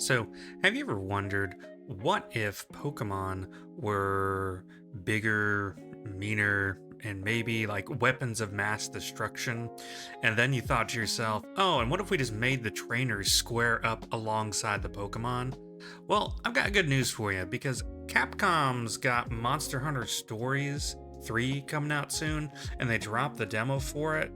So, have you ever wondered what if Pokemon were bigger, meaner, and maybe like weapons of mass destruction? And then you thought to yourself, oh, and what if we just made the trainers square up alongside the Pokemon? Well, I've got good news for you because Capcom's got Monster Hunter Stories 3 coming out soon, and they dropped the demo for it.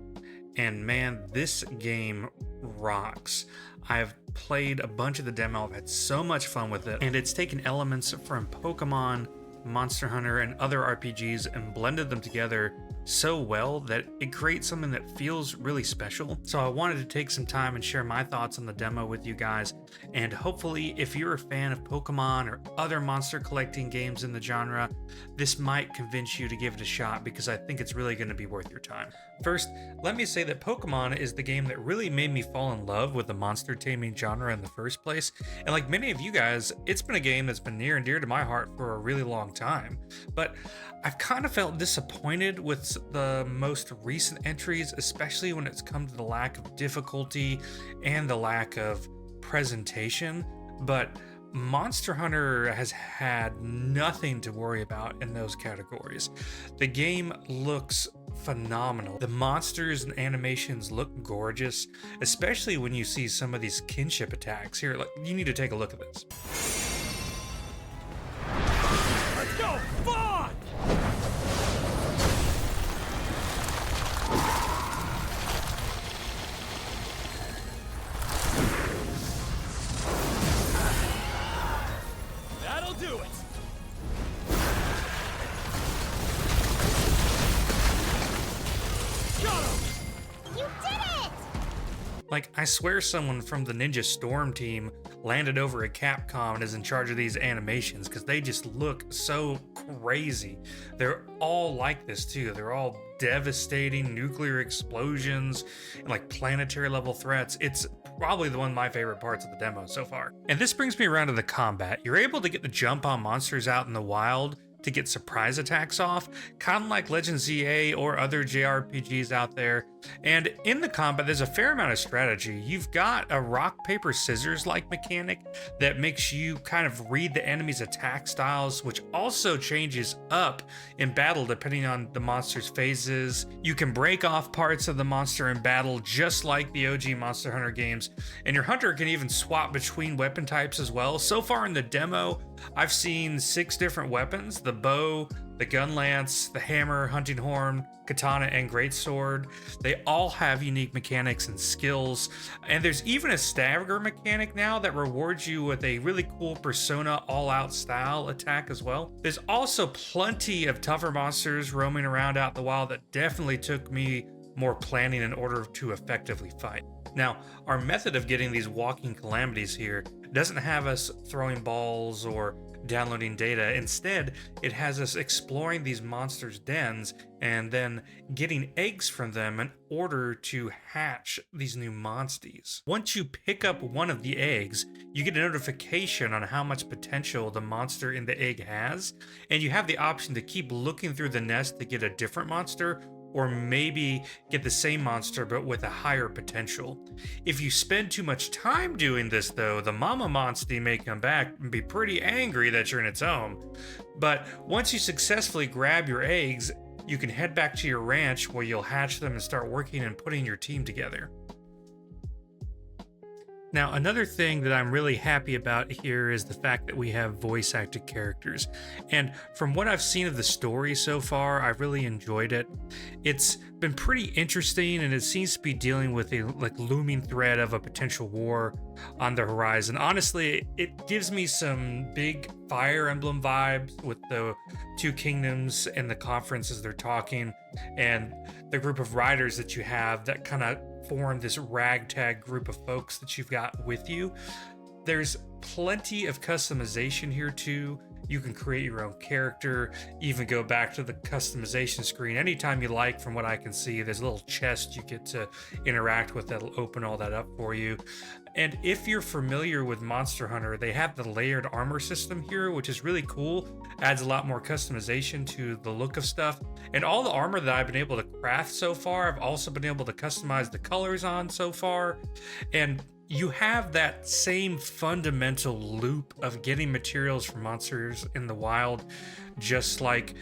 And man, this game rocks. I've played a bunch of the demo, I've had so much fun with it, and it's taken elements from Pokemon, Monster Hunter, and other RPGs and blended them together so well that it creates something that feels really special. So I wanted to take some time and share my thoughts on the demo with you guys, and hopefully if you're a fan of Pokemon or other monster collecting games in the genre, this might convince you to give it a shot because I think it's really going to be worth your time. First, let me say that Pokemon is the game that really made me fall in love with the monster taming genre in the first place, and like many of you guys, it's been a game that's been near and dear to my heart for a really long time. But I've kind of felt disappointed with the most recent entries, especially when it's come to the lack of difficulty and the lack of presentation. But Monster Hunter has had nothing to worry about in those categories. The game looks phenomenal. The monsters and animations look gorgeous, especially when you see some of these kinship attacks. Here, you need to take a look at this. Let's go! Fun! That'll do it! Got him! You did it! Like, I swear someone from the Ninja Storm team landed over at Capcom and is in charge of these animations because they just look so crazy. They're all like this too. They're all devastating nuclear explosions and like planetary level threats. It's probably one of my favorite parts of the demo so far. And this brings me around to the combat. You're able to get the jump on monsters out in the wild to get surprise attacks off, kind of like Legend ZA or other JRPGs out there. And in the combat, there's a fair amount of strategy. You've got a rock, paper, scissors like mechanic that makes you kind of read the enemy's attack styles, which also changes up in battle depending on the monster's phases. You can break off parts of the monster in battle just like the OG Monster Hunter games, and your hunter can even swap between weapon types as well. So far in the demo, I've seen 6 different weapons: the bow, the gun lance, the hammer, hunting horn, katana, and greatsword. They all have unique mechanics and skills, and there's even a stagger mechanic now that rewards you with a really cool persona all-out style attack as well. There's also plenty of tougher monsters roaming around out in the wild that definitely took me more planning in order to effectively fight. Now, our method of getting these walking calamities here doesn't have us throwing balls or downloading data. Instead, it has us exploring these monsters' dens and then getting eggs from them in order to hatch these new monsties. Once you pick up one of the eggs, you get a notification on how much potential the monster in the egg has, and you have the option to keep looking through the nest to get a different monster, or maybe get the same monster but with a higher potential. If you spend too much time doing this though, the mama monster may come back and be pretty angry that you're in its home. But once you successfully grab your eggs, you can head back to your ranch where you'll hatch them and start working and putting your team together. Now, another thing that I'm really happy about here is the fact that we have voice acted characters. And from what I've seen of the story so far, I've really enjoyed it. It's been pretty interesting, and it seems to be dealing with a looming threat of a potential war on the horizon. Honestly, it gives me some big Fire Emblem vibes with the two kingdoms and the conferences they're talking, and the group of riders that you have that kind of form this ragtag group of folks that you've got with you. There's plenty of customization here too. You can create your own character, even go back to the customization screen anytime you like. From what I can see, there's a little chest you get to interact with that'll open all that up for you. And if you're familiar with Monster Hunter, they have the layered armor system here, which is really cool. Adds a lot more customization to the look of stuff. And all the armor that I've been able to craft so far, I've also been able to customize the colors on so far. And you have that same fundamental loop of getting materials from monsters in the wild, just like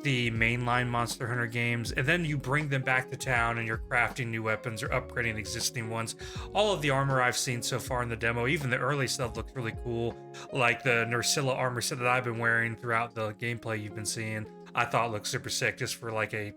the mainline Monster Hunter games, and then you bring them back to town and you're crafting new weapons or upgrading existing ones. All of the armor I've seen so far in the demo, even the early stuff, looks really cool. Like the Nursilla armor set that I've been wearing throughout the gameplay you've been seeing, I thought looked super sick just for like a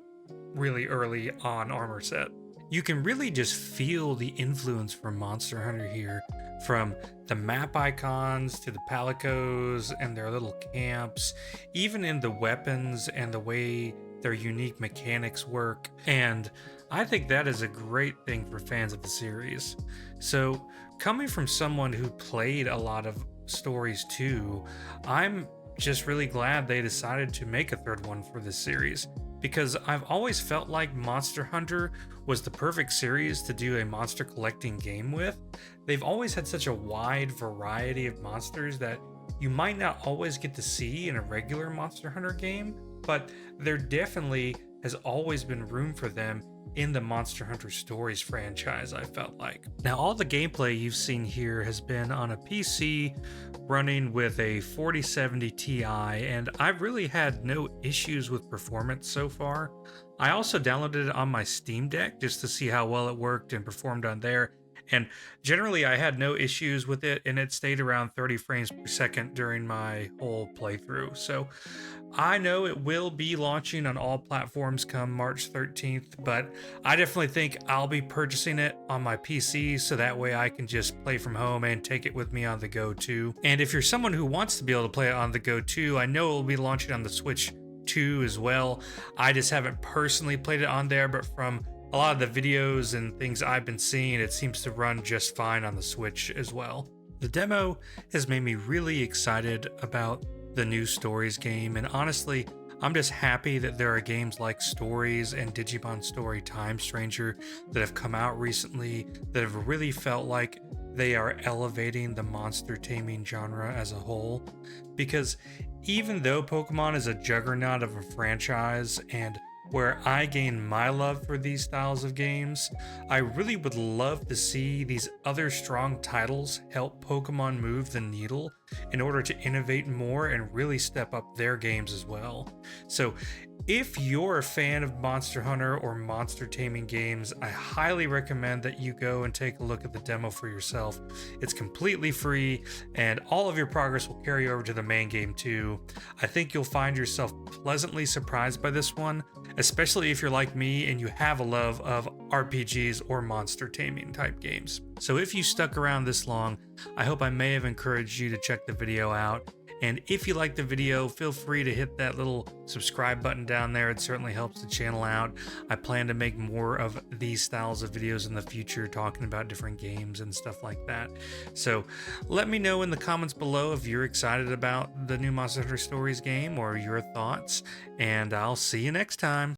really early on armor set. You can really just feel the influence from Monster Hunter here, from the map icons to the palicos and their little camps, even in the weapons and the way their unique mechanics work. And I think that is a great thing for fans of the series. So, coming from someone who played a lot of stories too, I'm just really glad they decided to make a third one for this series, because I've always felt like Monster Hunter was the perfect series to do a monster collecting game with. They've always had such a wide variety of monsters that you might not always get to see in a regular Monster Hunter game, but there definitely has always been room for them in the Monster Hunter Stories franchise, I felt like. Now, all the gameplay you've seen here has been on a PC running with a 4070 Ti, and I've really had no issues with performance so far. I also downloaded it on my Steam Deck just to see how well it worked and performed on there, and generally I had no issues with it, and it stayed around 30 frames per second during my whole playthrough. So I know it will be launching on all platforms come March 13th, but I definitely think I'll be purchasing it on my PC so that way I can just play from home and take it with me on the go too. And if you're someone who wants to be able to play it on the go too, I know it'll be launching on the Switch 2 as well. I just haven't personally played it on there, but from a lot of the videos and things I've been seeing, it seems to run just fine on the Switch as well. The demo has made me really excited about the new Stories game, and honestly, I'm just happy that there are games like Stories and Digimon Story Time Stranger that have come out recently that have really felt like they are elevating the monster taming genre as a whole. Because even though Pokemon is a juggernaut of a franchise and where I gain my love for these styles of games, I really would love to see these other strong titles help Pokemon move the needle in order to innovate more and really step up their games as well. So if you're a fan of Monster Hunter or monster taming games, I highly recommend that you go and take a look at the demo for yourself. It's completely free, and all of your progress will carry over to the main game too. I think you'll find yourself pleasantly surprised by this one, especially if you're like me and you have a love of RPGs or monster taming type games. So if you stuck around this long, I hope I may have encouraged you to check the video out. And if you like the video, feel free to hit that little subscribe button down there. It certainly helps the channel out. I plan to make more of these styles of videos in the future, talking about different games and stuff like that. So let me know in the comments below if you're excited about the new Monster Hunter Stories game or your thoughts, and I'll see you next time.